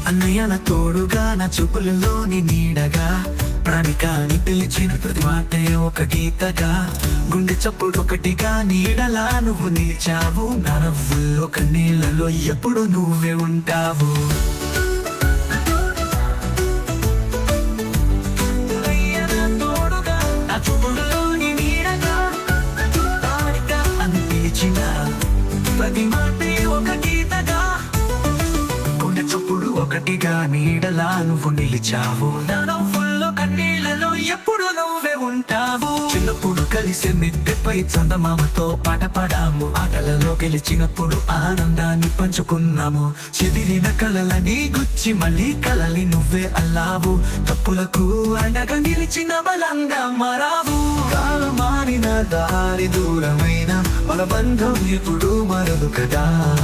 అన్నయ్య నా తోడుగా, నా చూపులలోని నీడగా, ప్రాణికాని పిలిచిన ప్రతి మాటే ఒక గీతగా, గుండె చప్పుడు ఒకటిగా నీడలా నువ్వు నిలిచావు. నా నవ్వుల్లో ఒక నీళ్ళలో ఎప్పుడు నువ్వే ఉంటావు. అన్నయ్య నా తోడుగా, నా చూపులలోని నీడగా, ప్రాణిగా అని పిలిచిన ప్రతి మాటే ఒక గీతగా, గుండె చప్పుడు ఒకటిగా నీడలా నువ్వు నిలిచావు. నా నవ్వుల్లో కన్నీళ్ళలో ఎప్పుడు నువ్వే ఉంటావు. చిన్నప్పుడు కలిసి మిద్దెపై చందమామతో పాట పాడాము. ఆటలలో గెలిచినప్పుడు ఆనందాన్ని పంచుకున్నాము. చెదిరిన కలలని గుచ్చి మళ్ళీ కలలి నువ్వే అల్లావు. తప్పులకు అండగా నిలిచిన బలంగా మారావు. కాలమారిన దారి దూరమైన మన బంధం ఎప్పుడు మరదు కదా.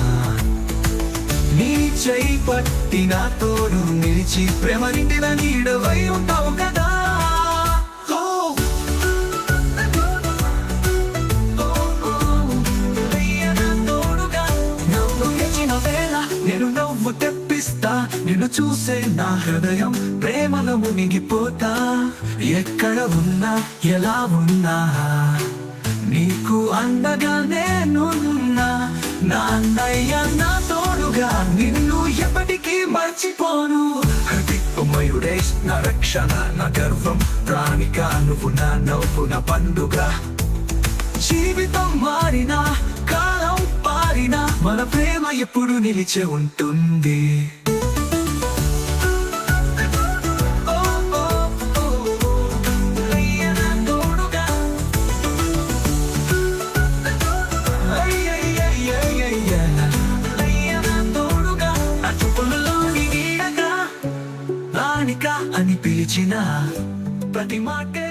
నీ చేయి పట్టి నా తోడు నిలిచి ప్రేమ నిండిన నీడవై ఉంటావు కదా. నేను నవ్వు తెప్పిస్తా, నిన్ను చూసే నా హృదయం ప్రేమలో మునిగిపోతా. ఎక్కడ ఉన్నా ఎలా ఉన్నా నీకు అండగా నేనున్నా. నా అన్నయ్య నా తోడుగా, నిన్ను ఎప్పటికీ మర్చిపోను. హృదయమయుడే నా రక్షణ, నా గర్వం, ప్రాణిగా నువ్వు నా నవ్వు, నా పండుగ. జీవితం మారినా కాలం పారినా మన ప్రేమ ఎప్పుడు నిలిచి ఉంటుంది. అని పిలిచిన ప్రతి మాట